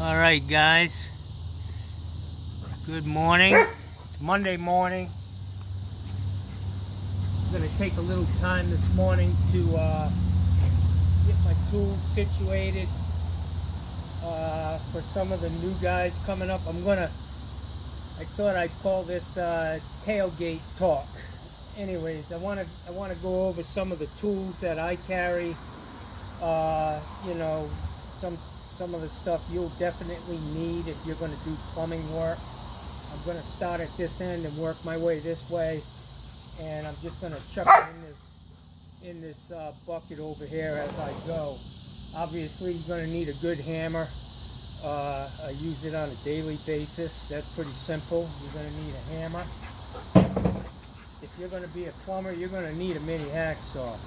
Alright guys, good morning. It's Monday morning. I'm going to take a little time this morning to get my tools situated for some of the new guys coming up. I thought I'd call this tailgate talk. Anyways, I want to go over some of the tools that I carry. You know, some of the stuff you'll definitely need if you're going to do plumbing work. I'm going to start at this end and work my way this way, and I'm just going to chuck it in this bucket over here as I go. Obviously, you're going to need a good hammer. I use it on a daily basis. That's pretty simple. You're going to need a hammer. If you're going to be a plumber, you're going to need a mini hacksaw.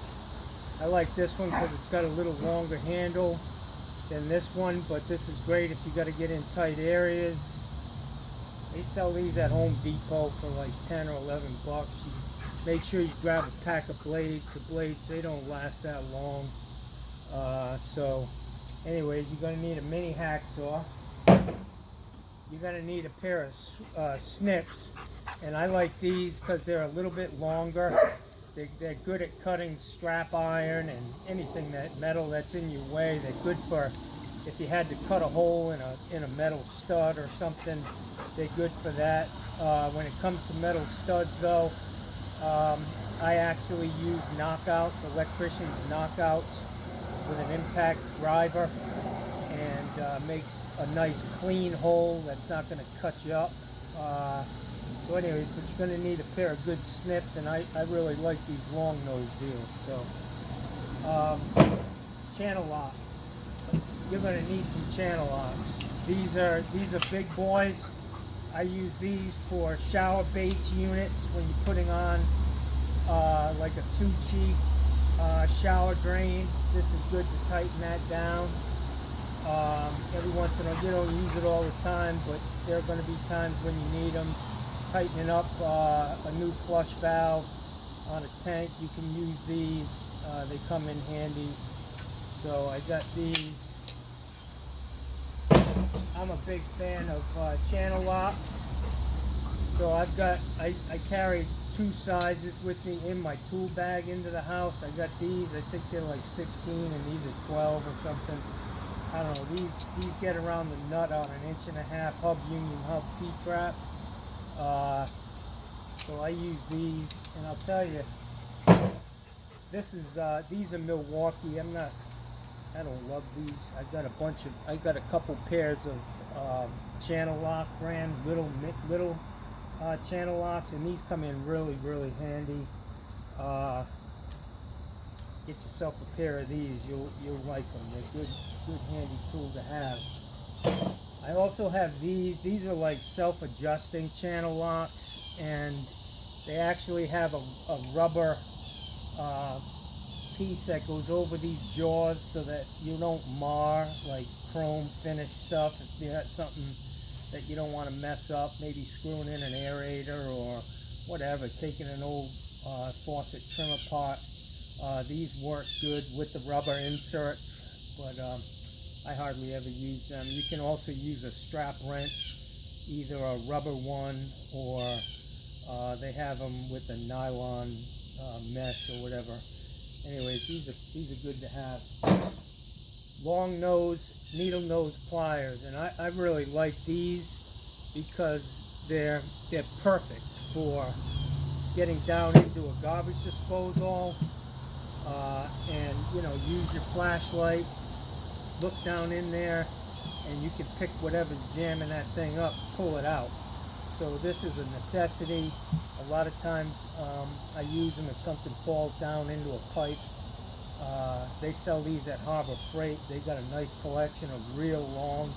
I like this one because it's got a little longer handle than this one, but this is great if you got to get in tight areas. They sell these at Home Depot for like 10 or 11 bucks. You make sure you grab a pack of blades. The blades, they don't last that long. So anyways, you're going to need a mini hacksaw. You're going to need a pair of Snips, and I like these because they're a little bit longer. They're good at cutting strap iron and anything that metal that's in your way. They're good for if you had to cut a hole in a metal stud or something. They're good for that. When it comes to metal studs though, I actually use knockouts, electrician's knockouts with an impact driver, and makes a nice clean hole that's not going to cut you up. So anyways, but you're going to need a pair of good Snips, and I really like these long nose deals. So channel locks. You're going to need some channel locks. These are big boys. I use these for shower base units when you're putting on like a Suchi shower drain. This is good to tighten that down. Every once in a while, you don't use it all the time, but there are going to be times when you need them. Tightening up a new flush valve on a tank, you can use these. They come in handy. So I got these. I'm a big fan of channel locks. So I carry two sizes with me in my tool bag into the house. I got these. I think they're like 16, and these are 12 or something. I don't know. These get around the nut on an 1.5 inch hub union hub P-trap. So I use these, and I'll tell you, these are Milwaukee. I don't love these. I got a couple pairs of channel lock brand little channel locks, and these come in really, really handy. Get yourself a pair of these. You'll like them. They're good handy tool to have. I also have these. These are like self-adjusting channel locks, and they actually have a rubber piece that goes over these jaws so that you don't mar like chrome finish stuff. If you got something that you don't want to mess up, maybe screwing in an aerator or whatever, taking an old faucet trim apart. These work good with the rubber inserts, but I hardly ever use them. You can also use a strap wrench, either a rubber one or they have them with a nylon mesh or whatever. Anyways, these are good to have. Long nose, needle nose pliers, and I really like these because they're perfect for getting down into a garbage disposal, and you know, use your flashlight. Look down in there, and you can pick whatever's jamming that thing up, pull it out. So this is a necessity. A lot of times I use them if something falls down into a pipe. They sell these at Harbor Freight. They got a nice collection of real long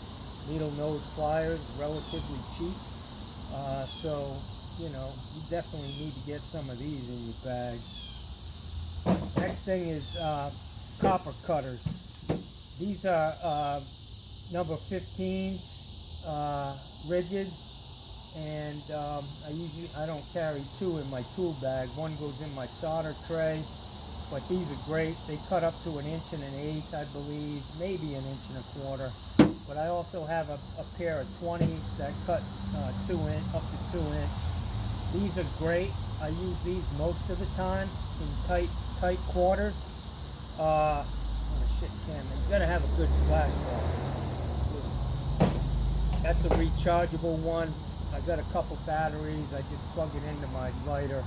needle nose pliers, relatively cheap. So you know, you definitely need to get some of these in your bag. Next thing is copper cutters. These are number 15s, rigid, and I don't carry two in my tool bag. One goes in my solder tray, but these are great. They cut up to 1 1/8 inches, I believe, maybe 1 1/4 inches. but I also have a pair of 20s that cuts 2 inch up to 2 inch. These are great. I use these most of the time in tight quarters. On a shit camera, you gotta have a good flashlight. That's a rechargeable one. I got a couple batteries. I just plug it into my lighter,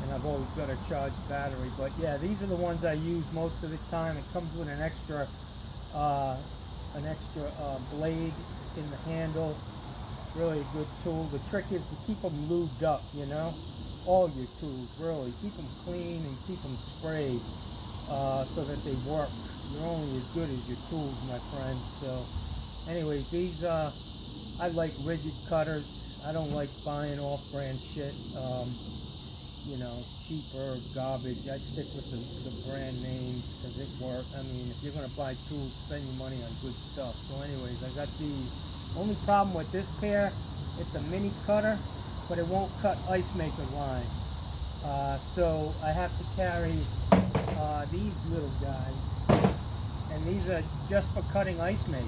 and I've always got a charged battery. But yeah, these are the ones I use most of the time. It comes with an extra blade in the handle. Really a good tool. The trick is to keep them lubed up, you know. All your tools, really. Keep them clean and keep them sprayed so that they work. You're only as good as your tools, my friend. So, anyways, these I like rigid cutters. I don't like buying off-brand shit. You know, cheaper garbage. I stick with the brand names because it works. I mean, if you're going to buy tools, spend your money on good stuff. So anyways, I got these. Only problem with this pair, it's a mini cutter, but it won't cut ice maker line. So I have to carry these little guys, and these are just for cutting ice maker.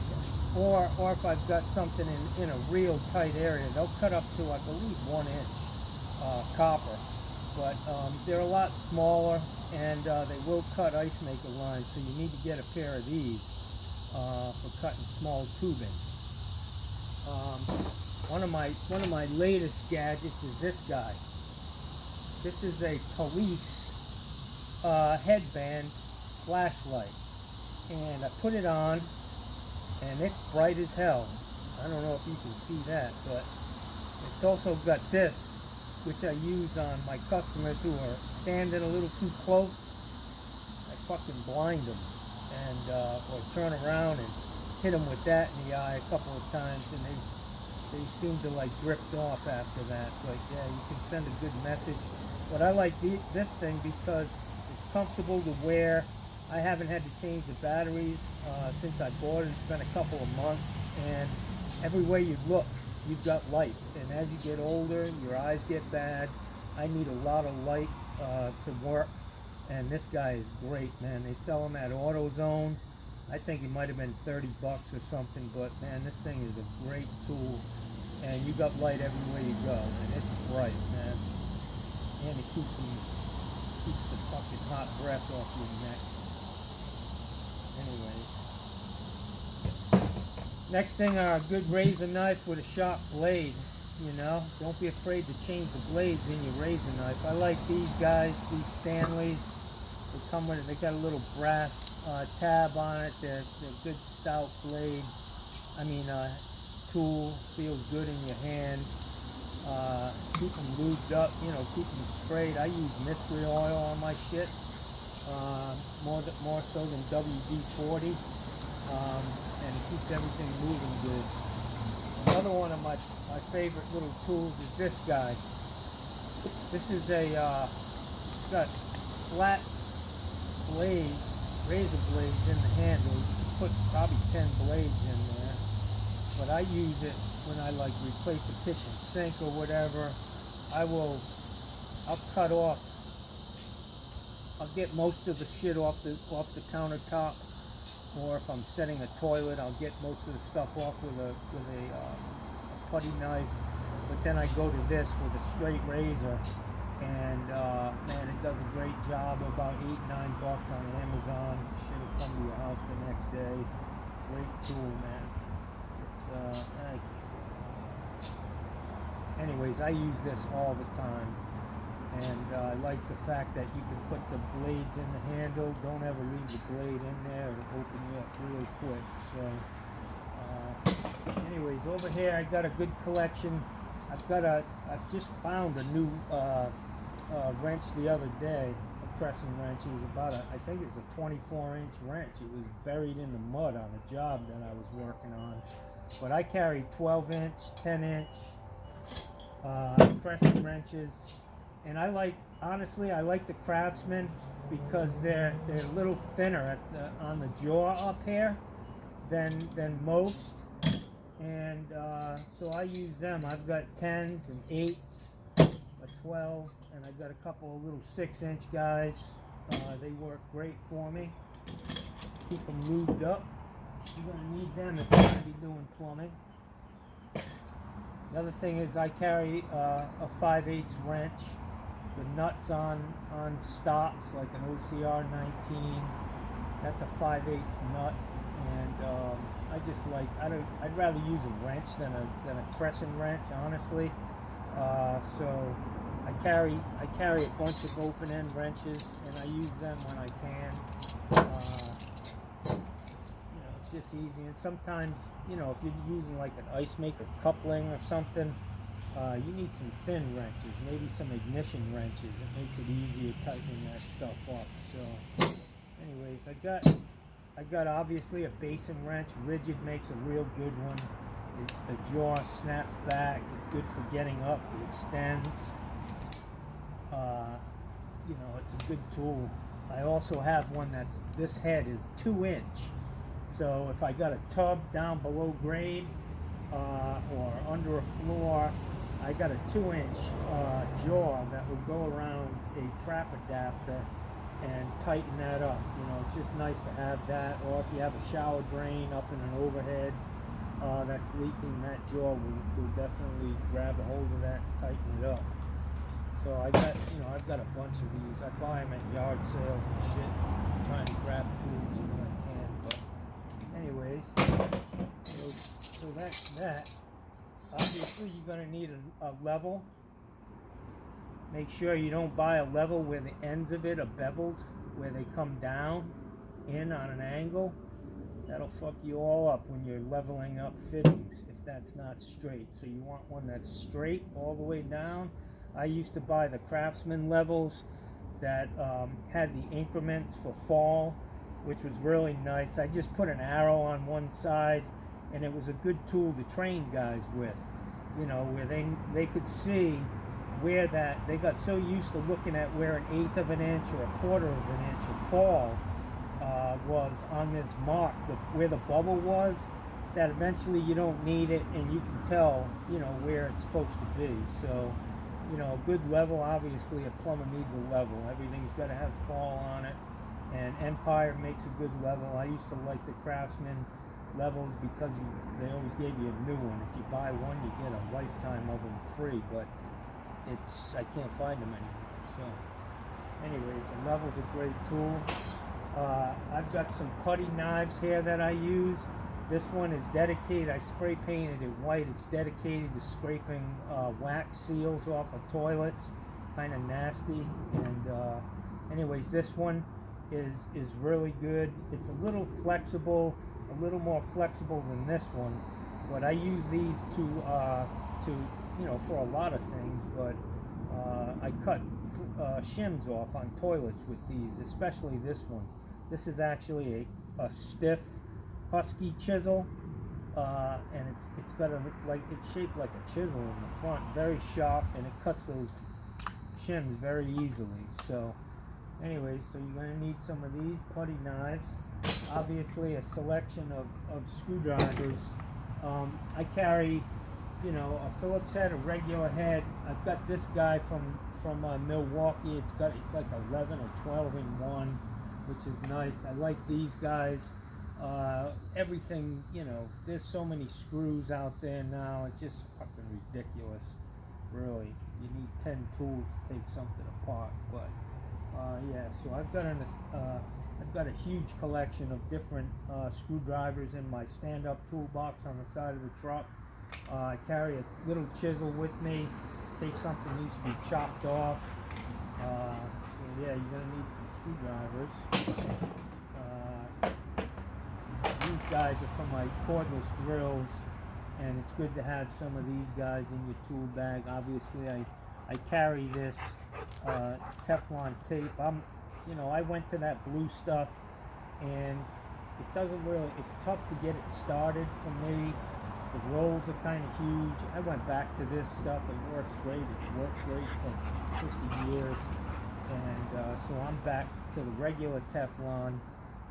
Or if I've got something in a real tight area, they'll cut up to, I believe, 1 inch copper. But they're a lot smaller, and they will cut ice maker lines, so you need to get a pair of these for cutting small tubing. One of my latest gadgets is this guy. This is a police headband flashlight, and I put it on, and it's bright as hell. I don't know if you can see that, but it's also got this, which I use on my customers who are standing a little too close. I fucking blind them, and or turn around and hit them with that in the eye a couple of times, and they seem to like drift off after that. But yeah, you can send a good message. But I like this thing because it's comfortable to wear. I haven't had to change the batteries since I bought it. It's been a couple of months, and everywhere you look, you've got light. And as you get older, your eyes get bad. I need a lot of light to work, and this guy is great, man. They sell them at AutoZone. I think it might have been 30 bucks or something, but man, this thing is a great tool, and you got light everywhere you go, and it's bright, man. And it keeps the fucking hot breath off your neck. Anyways, next thing are a good razor knife with a sharp blade. You know, don't be afraid to change the blades in your razor knife. I like these guys, these Stanleys. They come with it. They got a little brass tab on it. They're good stout blade. I mean, tool, feels good in your hand. Keep them lubed up, you know, keep them sprayed. I use mystery oil on my shit, more so than WD-40, and it keeps everything moving good. Another one of my favorite little tools is this guy. This is it's got flat blades, razor blades in the handle. You can put probably 10 blades in there, but I use it when I like replace a kitchen sink or whatever. I'll cut off. I'll get most of the shit off the countertop, or if I'm setting a toilet, I'll get most of the stuff off with a putty knife. But then I go to this with a straight razor, and man, it does a great job. About $8-9 on Amazon. Shit will come to your house the next day. Great tool, man. It's anyways, I use this all the time, and I like the fact that you can put the blades in the handle. Don't ever leave the blade in there, it'll open you up real quick. So anyways, over here I got a good collection. I've just found a new wrench the other day, a pressing wrench. It was about I think it's a 24-inch wrench. It was buried in the mud on a job that I was working on. But I carry 12-inch, 10-inch pressing wrenches, and honestly I like the Craftsman because they're a little thinner on the jaw up here than most, and so I use them. I've got 10s and 8s, a 12, and I've got a couple of little 6-inch guys. They work great for me. Keep them lubed up. You're going to need them if you're going to be doing plumbing. The other thing is I carry a 5/8 wrench with nuts on stops, like an OCR 19. That's a 5/8 nut, and I just like, I'd rather use a wrench than a crescent wrench, honestly. So I carry a bunch of open end wrenches, and I use them when I can. You know, it's just easy. And sometimes, you know, if you're using like an ice maker coupling or something, you need some thin wrenches, maybe some ignition wrenches. It makes it easier tightening that stuff up. So, anyways, I got obviously a Basin wrench. Rigid makes a real good one. The jaw snaps back. It's good for getting up. It extends. You know, it's a good tool. I also have one this head is 2-inch. So if I got a tub down below grade or under a floor, I got a 2-inch jaw that will go around a trap adapter and tighten that up. You know, it's just nice to have that. Or if you have a shower drain up in an overhead that's leaking, that jaw will definitely grab a hold of that and tighten it up. So I've got a bunch of these. I buy them at yard sales and shit. I'm trying to grab tools when I can. But anyways, so that's that. Obviously, you're gonna need a level. Make sure you don't buy a level where the ends of it are beveled, where they come down in on an angle. That'll fuck you all up when you're leveling up fittings if that's not straight. So you want one that's straight all the way down. I used to buy the Craftsman levels that had the increments for fall, which was really nice. I just put an arrow on one side, and it was a good tool to train guys with. You know, where they could see where they got so used to looking at where 1/8 of an inch or 1/4 of an inch of fall was on this mark, where the bubble was, that eventually you don't need it, and you can tell, you know, where it's supposed to be. So, you know, a good level, obviously a plumber needs a level. Everything's got to have fall on it, and Empire makes a good level. I used to like the Craftsman levels because they always gave you a new one. If you buy one, you get a lifetime of them free, but I can't find them anymore. So anyways, the level's a great tool. I've got some Putty Knives here that I use. This one is dedicated. I spray painted it white. It's dedicated to scraping wax seals off of toilets. Kind of nasty. And anyways, this one is really good. It's a little flexible, a little more flexible than this one. But I use these to you know, for a lot of things. But I cut shims off on toilets with these, especially this one. This is actually a stiff Husky chisel, and it's got it's shaped like a chisel in the front, very sharp, and it cuts those shims very easily. So anyways, so you're going to need some of these Putty Knives. Obviously a selection of screwdrivers. I carry, you know, a Phillips head, a regular head. I've got this guy from Milwaukee. It's like 11 or 12 in one, which is nice. I like these guys. Everything, you know, there's so many screws out there now. It's just fucking ridiculous, really. You need 10 tools to take something apart. But yeah, so I've got a huge collection of different screwdrivers in my stand-up toolbox on the side of the truck. I carry a little chisel with me in case something needs to be chopped off. So yeah, you're gonna need some screwdrivers. These guys are for my cordless drills, and it's good to have some of these guys in your tool bag. Obviously, I carry this Teflon tape. You know, I went to that blue stuff, and it doesn't really. It's tough to get it started for me. The rolls are kind of huge. I went back to this stuff. It works great. It's worked great for 50 years, and so I'm back to the regular Teflon.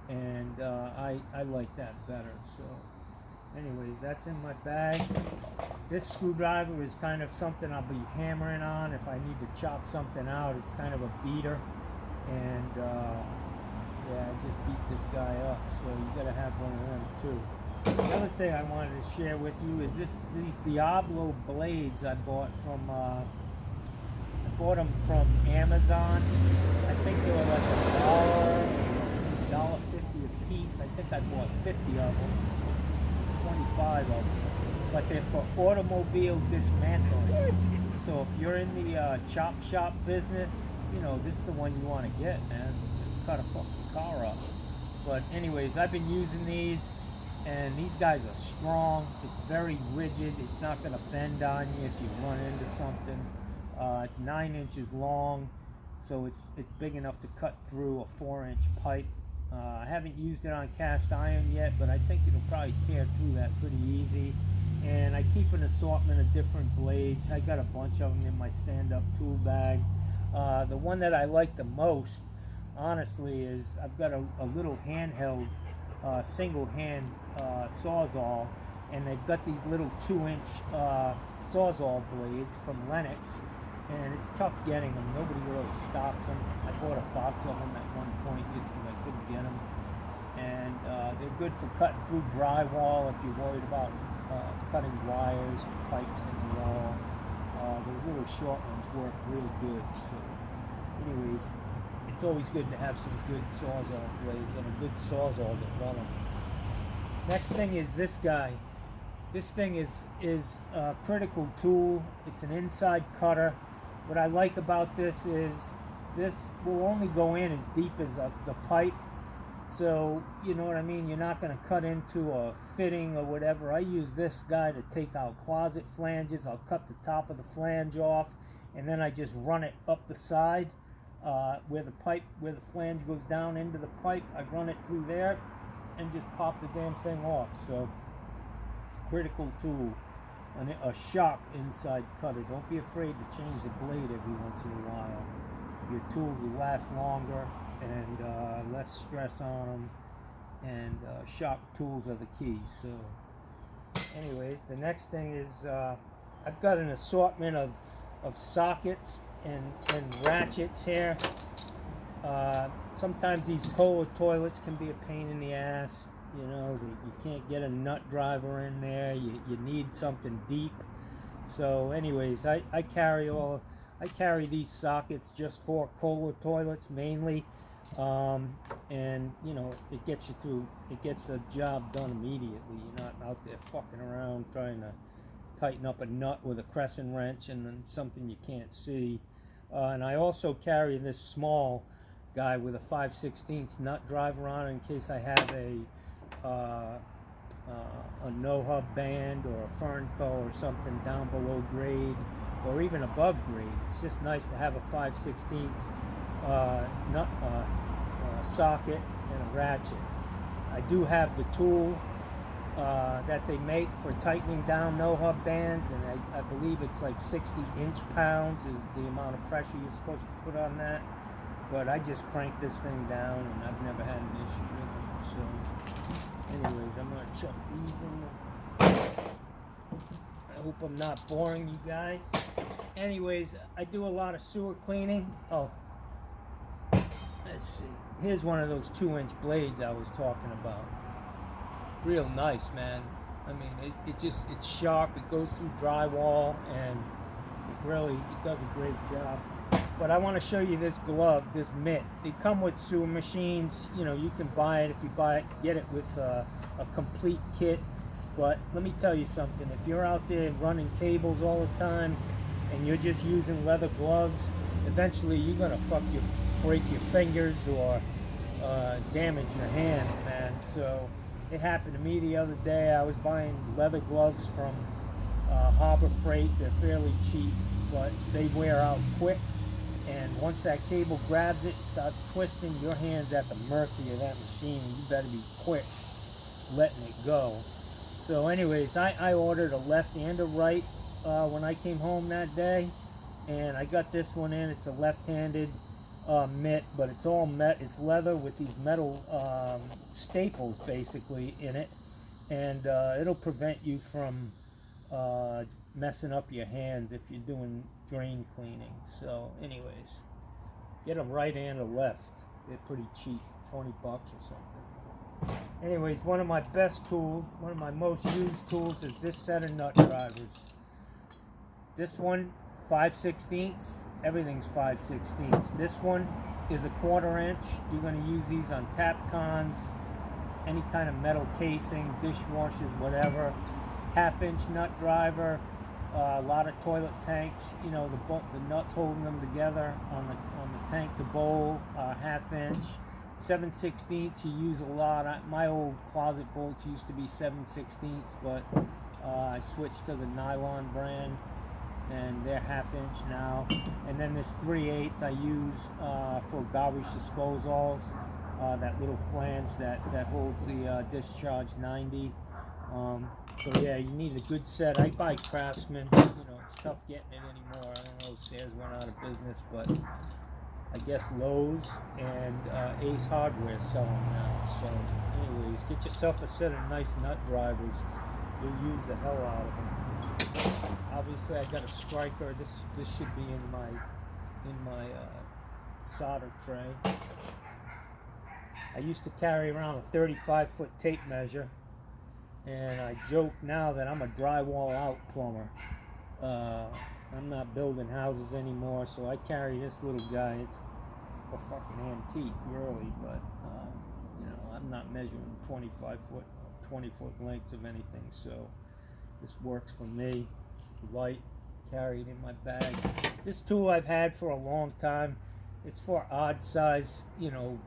And I like that better. So anyways, that's in my bag. This screwdriver is kind of something I'll be hammering on if I need to chop something out. It's kind of a beater, and Yeah, I just beat this guy up, so you gotta have one of them too. The other thing I wanted to share with you is these Diablo Blades I bought from from Amazon. I think they were like $1.50 a piece. I think I bought 50 of them, 25 of them. But they're for automobile dismantling. So if you're in the chop shop business, you know, this is the one you want to get, man. Cut a fucking car up. But anyways, I've been using these, and these guys are strong. It's very rigid. It's not going to bend on you if you run into something. It's 9 inches long, so it's big enough to cut through a 4-inch pipe. I haven't used it on cast iron yet, but I think it'll probably tear through that pretty easy. And I keep an assortment of different blades. I got a bunch of them in my stand-up tool bag. The one that I like the most, honestly, is I've got a little handheld single-hand Sawzall, and they've got these little 2-inch Sawzall blades from Lennox, and it's tough getting them. Nobody really stocks them. I bought a box of them at one point just because I couldn't get them, and they're good for cutting through drywall if you're worried about cutting wires and pipes in the wall. Those little short ones work real good. So anyways, it's always good to have some good Sawzall blades and a good Sawzall to run them. Next thing is this guy. This thing is a critical tool. It's an inside cutter. What I like about this is this will only go in as deep as the pipe. So, you know what I mean? You're not going to cut into a fitting or whatever. I use this guy to take out closet flanges. I'll cut the top of the flange off, and then I just run it up the side where the flange goes down into the pipe. I run it through there and just pop the damn thing off. So, critical tool, a sharp inside cutter. Don't be afraid to change the blade every once in a while. Your tools will last longer and less stress on them, and sharp tools are the key. So anyways, the next thing is I've got an assortment of sockets and ratchets here. Sometimes these Kohler toilets can be a pain in the ass. You know, you can't get a nut driver in there. You need something deep. So anyways, I carry these sockets just for Kohler toilets mainly. And you know, it gets the job done immediately. You're not out there fucking around trying to tighten up a nut with a crescent wrench and then something you can't see. And I also carry this small guy with a 5/16 nut driver on in case I have a no-hub band or a Fernco or something down below grade or even above grade. It's just nice to have a 5/16 nut socket and a ratchet. I do have the tool that they make for tightening down no-hub bands, and I believe it's like 60 inch-pounds is the amount of pressure you're supposed to put on that. But I just crank this thing down, and I've never had an issue with it. So anyways, I'm going to chuck these in. I hope I'm not boring you guys. Anyways, I do a lot of sewer cleaning. Oh, let's see. Here's one of those 2-inch blades I was talking about. Real nice, man. I mean, it's sharp. It goes through drywall, and it does a great job. But I want to show you this glove, this mitt. They come with sewer machines. You know, you can buy it if you get it with a complete kit. But let me tell you something. If you're out there running cables all the time and you're just using leather gloves, eventually you're gonna break your fingers or damage your hands, man. So it happened to me the other day. I was buying leather gloves from Harbor Freight. They're fairly cheap, but they wear out quick. And once that cable grabs it, starts twisting, your hand's at the mercy of that machine. You better be quick letting it go. So anyways, I ordered a left and a right when I came home that day. And I got this one in. It's a left-handed mitt, but it's all it's leather with these metal staples basically in it. And it'll prevent you from messing up your hands if you're doing drain cleaning. So anyways, get a right and a left. They're pretty cheap, 20 bucks or something. Anyways, one of my best tools, one of my most used tools is this set of nut drivers. This one, 5/16, everything's 5/16. This one is a 1/4 inch. You're going to use these on Tapcons, any kind of metal casing, dishwashers, whatever. 1/2 inch nut driver, a lot of toilet tanks. You know, the nuts holding them together on the tank to bowl. 1/2 inch. 7/16 you use a lot. My old closet bolts used to be 7/16, but I switched to the nylon brand, and they're 1/2 inch now. And then this 3/8 I use for garbage disposals. That little flange that holds the discharge 90. So yeah, you need a good set. I buy Craftsman. You know, it's tough getting it anymore. I don't know, Sears went out of business, but I guess Lowe's and Ace Hardware sell them now. So anyways, get yourself a set of nice nut drivers. You'll use the hell out of them. Obviously, I got a striker. This should be in my solder tray. I used to carry around a 35-foot tape measure, and I joke now that I'm a drywall out plumber. I'm not building houses anymore, so I carry this little guy. It's a fucking antique, really, but you know, I'm not measuring 25-foot, 20-foot lengths of anything, so this works for me. Light, carry it in my bag. This tool I've had for a long time. It's for odd size, you know,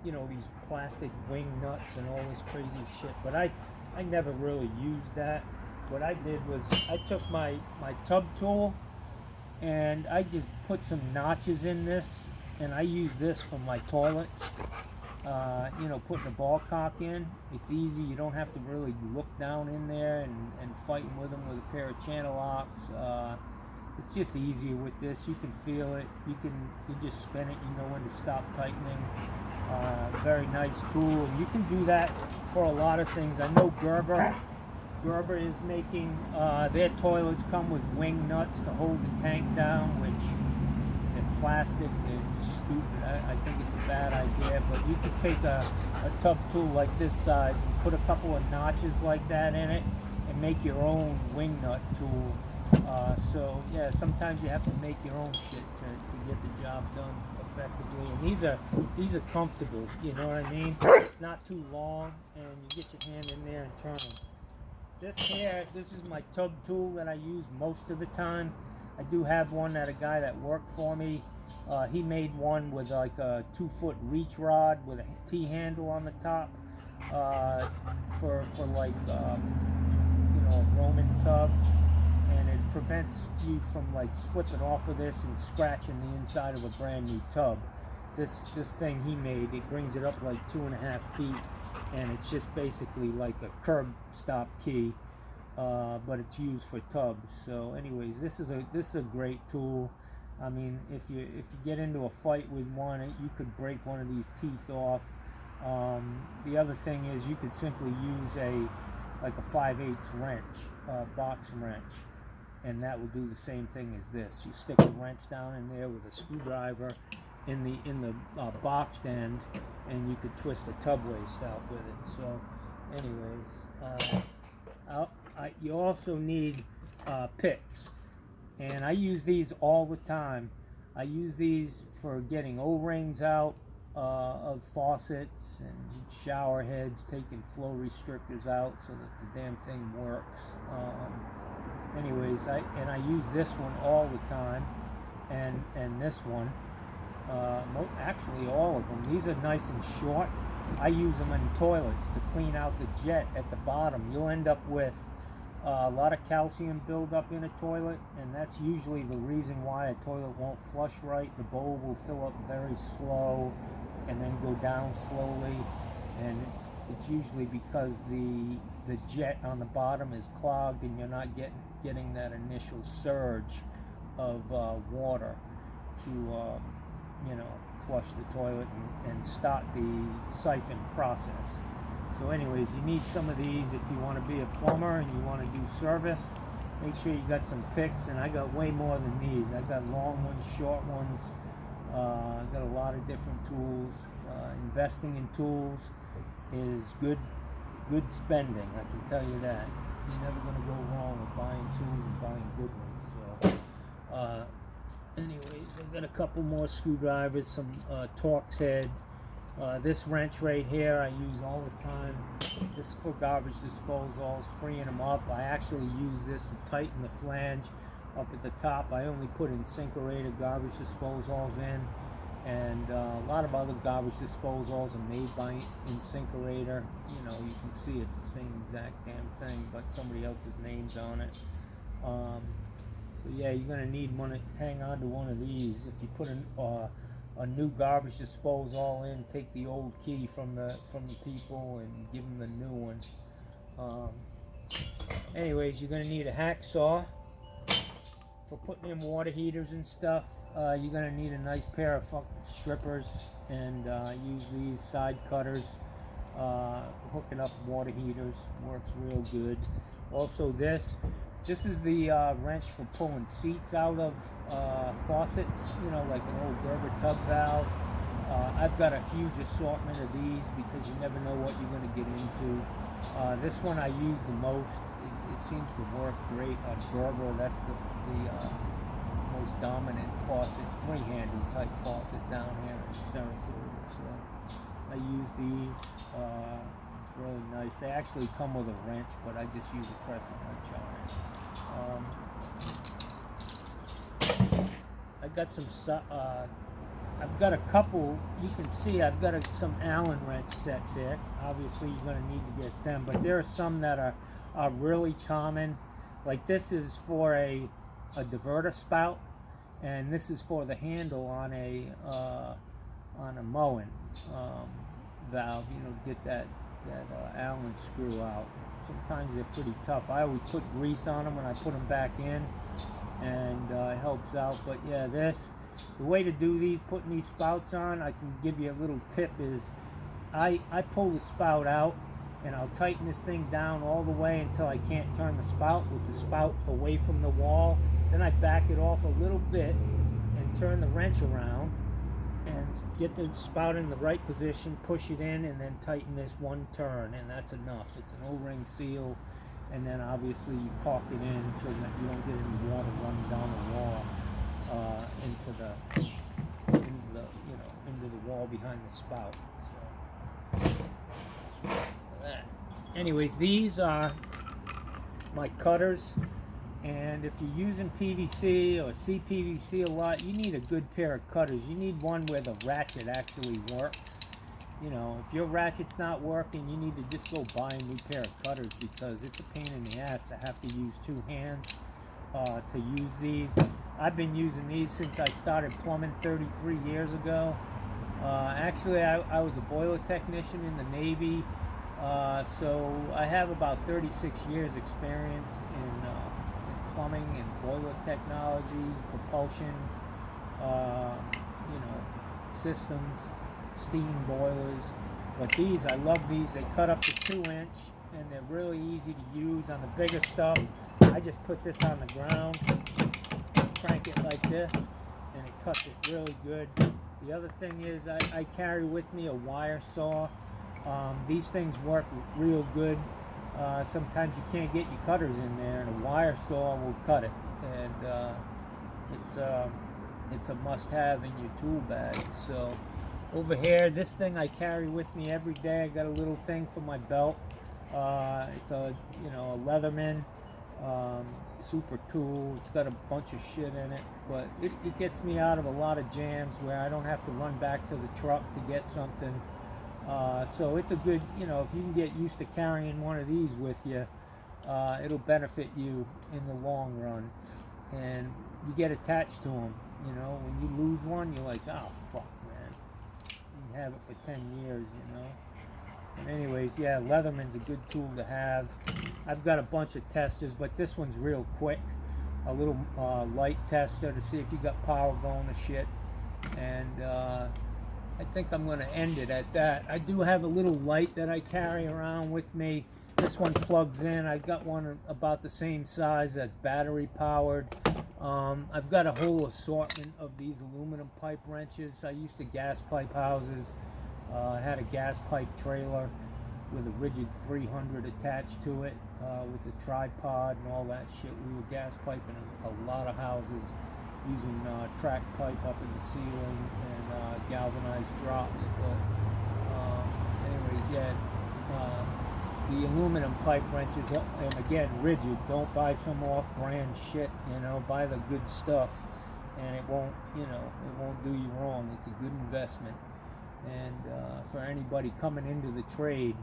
these plastic wing nuts and all this crazy shit, but I never really used that. What I did was I took my tub tool and I just put some notches in this, and I use this for my toilets. You know, putting a ball cock in, it's easy. You don't have to really look down in there and fighting with them with a pair of channel locks. It's just easier with this. You can feel it. You just spin it. You know when to stop tightening. Very nice tool, and you can do that for a lot of things. I know Gerber is making their toilets come with wing nuts to hold the tank down, which they're plastic. They're stupid. I think it's a bad idea, but you could take a tub tool like this size and put a couple of notches like that in it and make your own wing nut tool. So yeah, sometimes you have to make your own shit to get the job done effectively. And these are comfortable, you know what I mean? It's not too long, and you get your hand in there and turn them. This is my tub tool that I use most of the time. I do have one that a guy that worked for me, he made one with like a 2-foot reach rod with a T-handle on the top for like you know, a Roman tub, and it prevents you from like slipping off of this and scratching the inside of a brand new tub. This thing he made, it brings it up like 2.5 feet, and it's just basically like a curb stop key, but it's used for tubs. So anyways, this is a great tool. I mean, if you get into a fight with one, you could break one of these teeth off. The other thing is you could simply use like a 5/8 wrench, box wrench, and that will do the same thing as this. You stick the wrench down in there with a screwdriver in the boxed end, and you could twist a tub waste out with it. So anyways, you also need picks, and I use these all the time. I use these for getting O-rings out of faucets and shower heads, taking flow restrictors out so that the damn thing works. Anyways, I use this one all the time, and this one, actually all of them. These are nice and short. I use them in toilets to clean out the jet at the bottom. You'll end up with a lot of calcium buildup in a toilet, and that's usually the reason why a toilet won't flush right. The bowl will fill up very slow and then go down slowly, and it's usually because the jet on the bottom is clogged and you're not getting that initial surge of water to you know, flush the toilet and start the siphon process. So anyways, you need some of these if you want to be a plumber and you want to do service. Make sure you got some picks, and I got way more than these. I got long ones, short ones. I got a lot of different tools. investing in tools is good spending, I can tell you that. You're never going to go wrong with buying tools and buying good ones. So, anyways, I've got a couple more screwdrivers, some Torx head. This wrench right here I use all the time. This is for garbage disposals, freeing them up. I actually use this to tighten the flange up at the top. I only put Incinerator garbage disposals in, and a lot of other garbage disposals are made by Incinerator. You know, you can see it's the same exact damn thing, but somebody else's name's on it. So yeah, you're gonna need one. Hang on to one of these. If you put a new garbage disposal in, take the old key from the people and give them the new one. Anyways, you're gonna need a hacksaw for putting in water heaters and stuff. You're gonna need a nice pair of strippers, and use these side cutters. Hooking up water heaters works real good. Also, this is the wrench for pulling seats out of faucets, you know, like an old Gerber tub valve. I've got a huge assortment of these because you never know what you're going to get into. This one I use the most. It seems to work great on Gerber. That's the most dominant faucet, three-handle type faucet down here in Sarasota. So I use these. It's really nice. They actually come with a wrench, but I just use a crescent wrench on it. I got some. I've got a couple. You can see I've got some Allen wrench sets here. Obviously, you're going to need to get them, but there are some that are really common. Like this is for a diverter spout, and this is for the handle on a mowing valve. You know, get that Allen screw out. Sometimes they're pretty tough. I always put grease on them when I put them back in, and it helps out. But yeah, the way to do these, putting these spouts on, I can give you a little tip, is I pull the spout out, and I'll tighten this thing down all the way until I can't turn the spout, with the spout away from the wall. Then I back it off a little bit and turn the wrench around and get the spout in the right position, push it in, and then tighten this one turn, and that's enough. It's an O-ring seal, and then obviously you caulk it in so that you don't get any water running down the wall into the wall behind the spout. So that. Anyways, these are my cutters. And if you're using PVC or CPVC a lot, you need a good pair of cutters. You need one where the ratchet actually works. You know, if your ratchet's not working, you need to just go buy a new pair of cutters, because it's a pain in the ass to have to use two hands to use these. I've been using these since I started plumbing 33 years ago. Actually, I was a boiler technician in the Navy, so I have about 36 years experience in plumbing and boiler technology, propulsion, systems, steam boilers. But these, I love these. They cut up to 2-inch, and they're really easy to use. On the bigger stuff, I just put this on the ground, crank it like this, and it cuts it really good. The other thing is I carry with me a wire saw. These things work real good. Sometimes you can't get your cutters in there, and a wire saw will cut it. And it's a must-have in your tool bag. So over here, this thing I carry with me every day. I got a little thing for my belt. It's a Leatherman super tool. It's got a bunch of shit in it, but it gets me out of a lot of jams where I don't have to run back to the truck to get something. So it's a good, if you can get used to carrying one of these with you, it'll benefit you in the long run. And you get attached to them. When you lose one, you're like, oh fuck, man. You can have it for 10 years, But anyways, yeah, Leatherman's a good tool to have. I've got a bunch of testers, but this one's real quick. A little light tester to see if you got power going to shit. And I think I'm going to end it at that. I do have a little light that I carry around with me. This one plugs in. I got one about the same size that's battery powered. I've got a whole assortment of these aluminum pipe wrenches. I used to gas pipe houses. I had a gas pipe trailer with a rigid 300 attached to it, with a tripod and all that shit. We were gas piping a lot of houses using track pipe up in the ceiling and galvanized drops. But anyways, yeah, the aluminum pipe wrenches, and again, rigid. Don't buy some off-brand shit. You know, buy the good stuff, and it won't do you wrong. It's a good investment. And for anybody coming into the trade,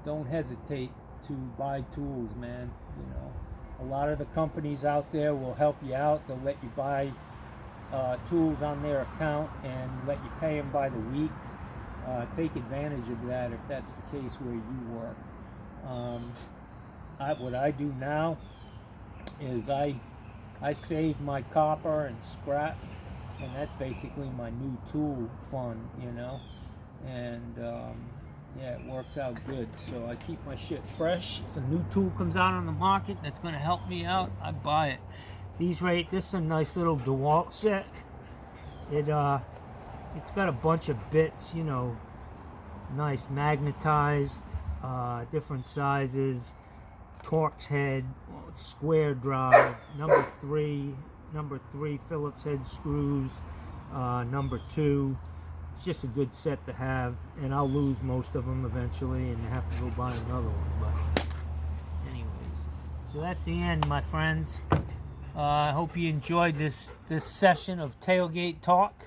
don't hesitate to buy tools, man. You know, a lot of the companies out there will help you out. They'll let you buy tools on their account and let you pay them by the week. Take advantage of that if that's the case where you work. What I do now is I save my copper and scrap, and that's basically my new tool fund, you know. And yeah, it works out good. So I keep my shit fresh. If a new tool comes out on the market that's going to help me out, I buy it. This is a nice little DeWalt set. It's got a bunch of bits, you know, nice magnetized, different sizes, Torx head, square drive, number three Phillips head screws, number 2. It's just a good set to have, and I'll lose most of them eventually and have to go buy another one. But anyways, so that's the end, my friends. I hope you enjoyed this session of Tailgate Talk.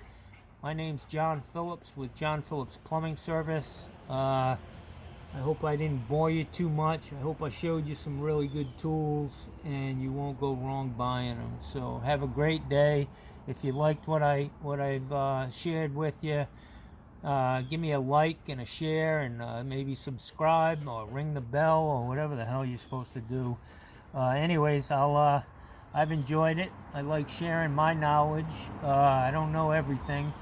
My name's John Phillips with John Phillips Plumbing Service. I hope I didn't bore you too much. I hope I showed you some really good tools and you won't go wrong buying them. So have a great day. If you liked what I've shared with you, give me a like and a share, and maybe subscribe or ring the bell or whatever the hell you're supposed to do. Anyways, I've enjoyed it. I like sharing my knowledge. I don't know everything.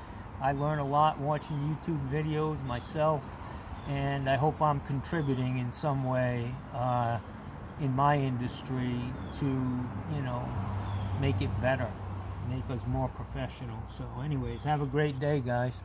I learn a lot watching YouTube videos myself, and I hope I'm contributing in some way in my industry to, you know, make it better, make us more professional. So anyways, have a great day, guys.